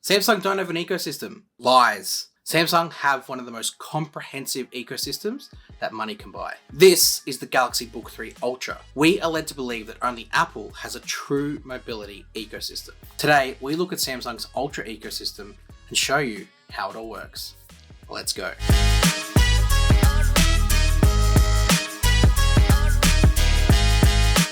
Samsung don't have an ecosystem. Lies. Samsung have one of the most comprehensive ecosystems that money can buy. This is the Galaxy Book3 Ultra. We are led to believe that only Apple has a true mobility ecosystem. Today, we look at Samsung's Ultra ecosystem and show you how it all works. Let's go.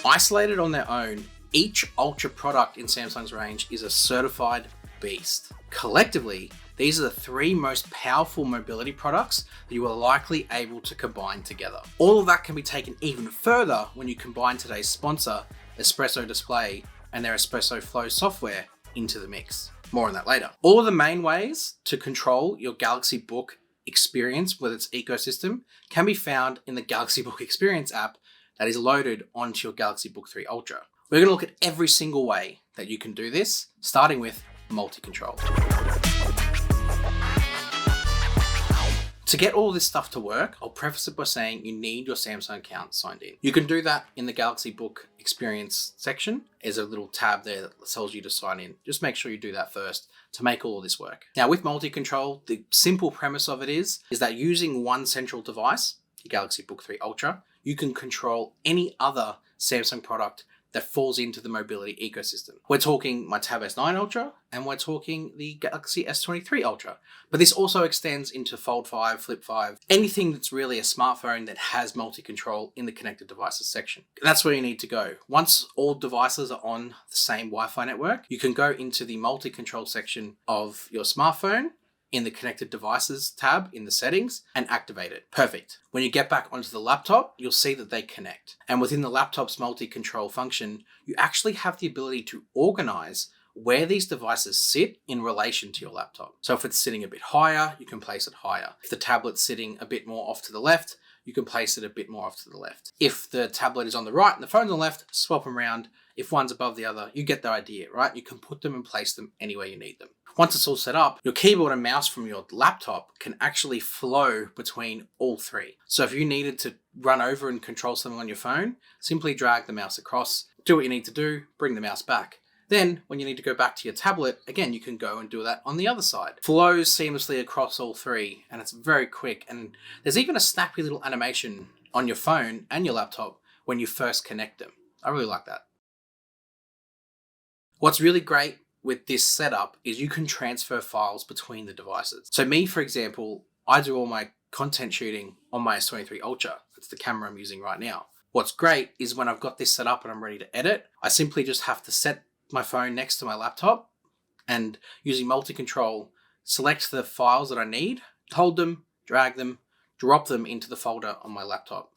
Isolated on their own, each Ultra product in Samsung's range is a certified beast. Collectively, these are the three most powerful mobility products that you are likely able to combine together. All of that can be taken even further when you combine today's sponsor, Espresso Display, and their Espresso Flow software into the mix. More on that later. All of the main ways to control your Galaxy Book experience with its ecosystem can be found in the Galaxy Book Experience app that is loaded onto your Galaxy Book3 Ultra. We're going to look at every single way that you can do this, starting with MultiControl. To get all this stuff to work, I'll preface it by saying you need your Samsung account signed in. You can do that in the Galaxy Book Experience section. There's a little tab there that tells you to sign in. Just make sure you do that first to make all of this work. Now with MultiControl, the simple premise of it is that using one central device, the Galaxy Book3 Ultra, you can control any other Samsung product that falls into the mobility ecosystem. We're talking my Tab S9 Ultra, and we're talking the Galaxy S23 Ultra. But this also extends into Fold 5, Flip 5, anything that's really a smartphone that has multi-control in the connected devices section. That's where you need to go. Once all devices are on the same Wi-Fi network, you can go into the multi-control section of your smartphone in the connected devices tab in the settings and activate it. Perfect. When you get back onto the laptop, you'll see that they connect. And within the laptop's multi-control function, you actually have the ability to organize where these devices sit in relation to your laptop. So if it's sitting a bit higher, you can place it higher. If the tablet's sitting a bit more off to the left, you can place it a bit more off to the left. If the tablet is on the right and the phone's on the left, swap them around. If one's above the other, you get the idea, right? You can put them and place them anywhere you need them. Once it's all set up, your keyboard and mouse from your laptop can actually flow between all three. So if you needed to run over and control something on your phone, simply drag the mouse across, do what you need to do, bring the mouse back. Then when you need to go back to your tablet, again, you can go and do that on the other side. Flows seamlessly across all three, and it's very quick. And there's even a snappy little animation on your phone and your laptop when you first connect them. I really like that. What's really great with this setup is you can transfer files between the devices. So me, for example, I do all my content shooting on my S23 Ultra. That's the camera I'm using right now. What's great is when I've got this set up and I'm ready to edit, I simply just have to set my phone next to my laptop and using MultiControl, select the files that I need, hold them, drag them, drop them into the folder on my laptop,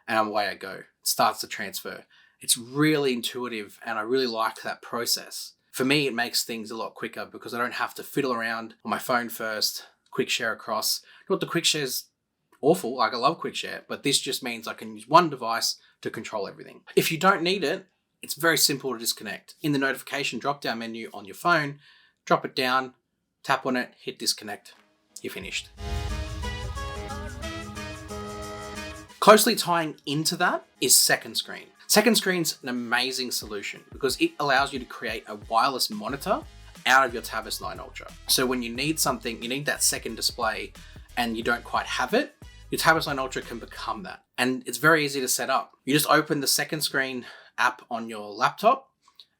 and away I go. It starts to transfer. It's really intuitive and I really like that process. For me, it makes things a lot quicker because I don't have to fiddle around on my phone first, quick share across. Not the quick share's awful, like I love quick share, but this just means I can use one device to control everything. If you don't need it, it's very simple to disconnect. In the notification drop-down menu on your phone, drop it down, tap on it, hit disconnect. You're finished. Closely tying into that is Second Screen. Second Screen's an amazing solution because it allows you to create a wireless monitor out of your Tab S9 Ultra. So when you need something, you need that second display and you don't quite have it, your Tab S9 Ultra can become that. And it's very easy to set up. You just open the Second Screen app on your laptop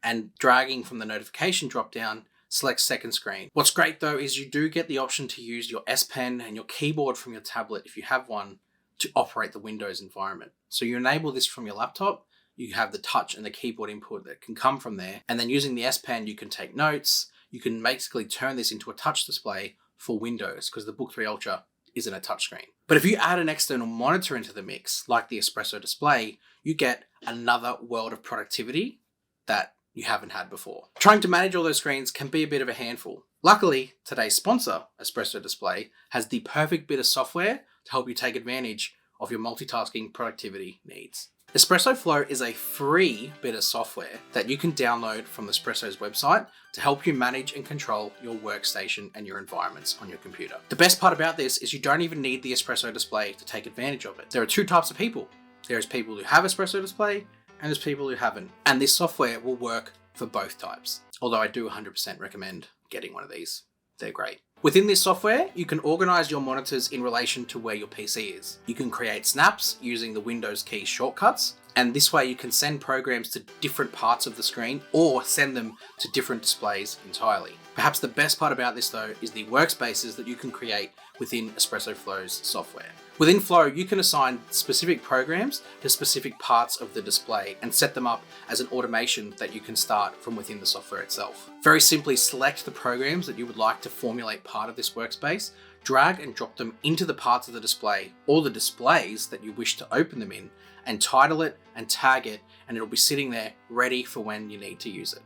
and dragging from the notification drop-down, select Second Screen. What's great though is you do get the option to use your S Pen and your keyboard from your tablet, if you have one, to operate the Windows environment. So you enable this from your laptop, you have the touch and the keyboard input that can come from there. And then using the S Pen, you can take notes. You can basically turn this into a touch display for Windows because the Book3 Ultra isn't a touchscreen. But if you add an external monitor into the mix, like the Espresso Display, you get another world of productivity that you haven't had before. Trying to manage all those screens can be a bit of a handful. Luckily, today's sponsor, Espresso Display, has the perfect bit of software to help you take advantage of your multitasking productivity needs. Espresso Flow is a free bit of software that you can download from Espresso's website to help you manage and control your workstation and your environments on your computer. The best part about this is you don't even need the Espresso Display to take advantage of it. There are two types of people. There's people who have Espresso Display and there's people who haven't. And this software will work for both types. Although I do 100% recommend getting one of these. they're great. Within this software, you can organize your monitors in relation to where your PC is. You can create snaps using the Windows key shortcuts, and this way you can send programs to different parts of the screen or send them to different displays entirely. Perhaps the best part about this though is the workspaces that you can create within Espresso Flow's software. Within Flow, you can assign specific programs to specific parts of the display and set them up as an automation that you can start from within the software itself. Very simply select the programs that you would like to formulate part of this workspace, drag and drop them into the parts of the display or the displays that you wish to open them in, and title it and tag it, and it'll be sitting there ready for when you need to use it.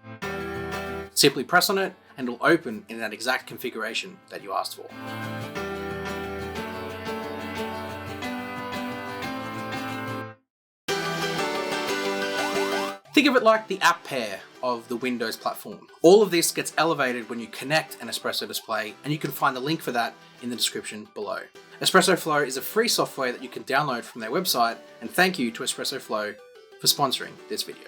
Simply press on it and it'll open in that exact configuration that you asked for. Think of it like the app pair of the Windows platform. All of this gets elevated when you connect an Espresso display, and you can find the link for that in the description below. Espresso Flow is a free software that you can download from their website, and thank you to Espresso Flow for sponsoring this video.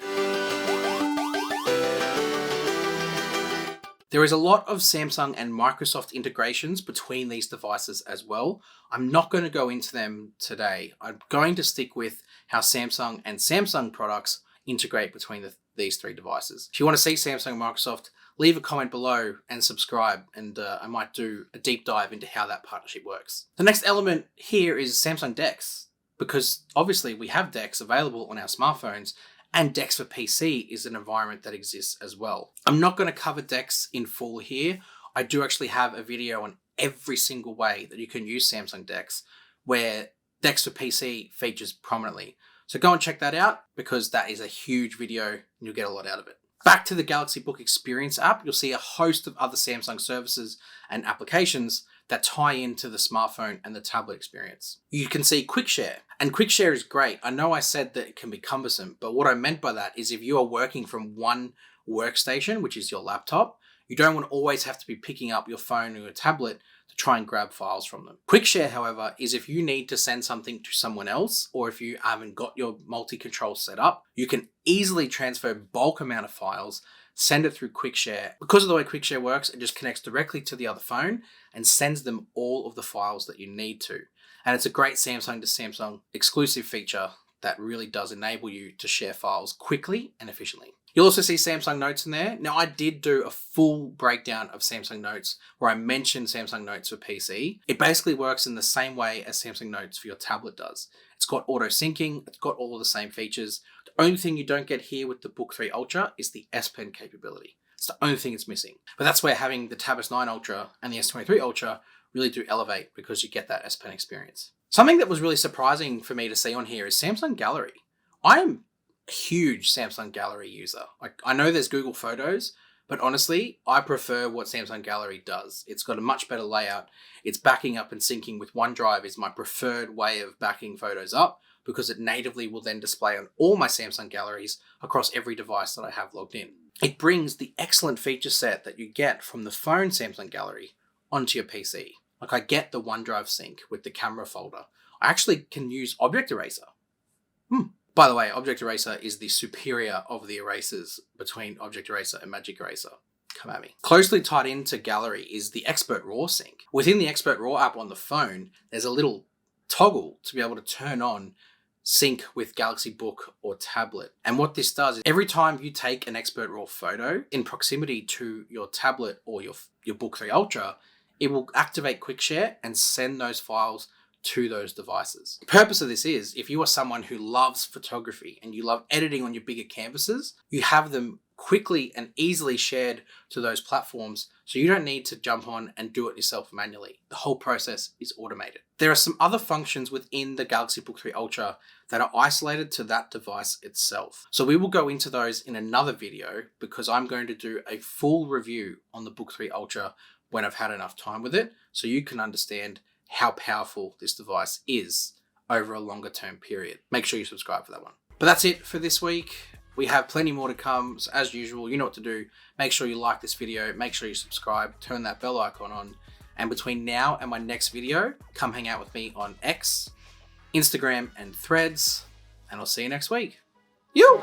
There is a lot of Samsung and Microsoft integrations between these devices as well. I'm not going to go into them today. I'm going to stick with how Samsung and Samsung products integrate between these three devices. If you want to see Samsung and Microsoft, leave a comment below and subscribe, and I might do a deep dive into how that partnership works. The next element here is Samsung DeX, because obviously we have DeX available on our smartphones, and DeX for PC is an environment that exists as well. I'm not going to cover DeX in full here. I do actually have a video on every single way that you can use Samsung DeX, where DeX for PC features prominently. So go and check that out, because that is a huge video and you'll get a lot out of it. Back to the Galaxy Book Experience app, you'll see a host of other Samsung services and applications that tie into the smartphone and the tablet experience. You can see Quick Share, and Quick Share is great. I know I said that it can be cumbersome, but what I meant by that is if you are working from one workstation, which is your laptop, you don't want to always have to be picking up your phone or your tablet to try and grab files from them. Quick Share, however, is if you need to send something to someone else, or if you haven't got your MultiControl set up, you can easily transfer bulk amount of files, send it through Quick Share. Because of the way Quick Share works, it just connects directly to the other phone and sends them all of the files that you need to. And it's a great Samsung to Samsung exclusive feature that really does enable you to share files quickly and efficiently. You'll also see Samsung Notes in there. Now, I did do a full breakdown of Samsung Notes where I mentioned Samsung Notes for PC. It basically works in the same way as Samsung Notes for your tablet does. It's got auto syncing, it's got all of the same features. The only thing you don't get here with the Book3 Ultra is the S Pen capability. It's the only thing it's missing. But that's where having the Tab S9 Ultra and the S23 Ultra really do elevate, because you get that S Pen experience. Something that was really surprising for me to see on here is Samsung Gallery. I'm a huge Samsung Gallery user. I know there's Google Photos, but honestly, I prefer what Samsung Gallery does. It's got a much better layout. It's backing up and syncing with OneDrive is my preferred way of backing photos up, because it natively will then display on all my Samsung galleries across every device that I have logged in. It brings the excellent feature set that you get from the phone Samsung Gallery onto your PC. Like, I get the OneDrive sync with the camera folder. I actually can use Object Eraser. By the way, Object Eraser is the superior of the erasers between Object Eraser and Magic Eraser. Come at me. Closely tied into Gallery is the Expert RAW sync. Within the Expert RAW app on the phone, there's a little toggle to be able to turn on sync with Galaxy Book or tablet. And what this does is every time you take an Expert RAW photo in proximity to your tablet or your Book3 Ultra, it will activate Quick Share and send those files to those devices. The purpose of this is, if you are someone who loves photography and you love editing on your bigger canvases, you have them quickly and easily shared to those platforms, so you don't need to jump on and do it yourself manually. The whole process is automated. There are some other functions within the Galaxy Book3 Ultra that are isolated to that device itself. So we will go into those in another video, because I'm going to do a full review on the Book3 Ultra when I've had enough time with it, so you can understand how powerful this device is over a longer term period. Make sure you subscribe for that one. But that's it for this week. We have plenty more to come. So as usual, you know what to do. Make sure you like this video, make sure you subscribe, turn that bell icon on. And between now and my next video, come hang out with me on X, Instagram, and Threads, and I'll see you next week. You!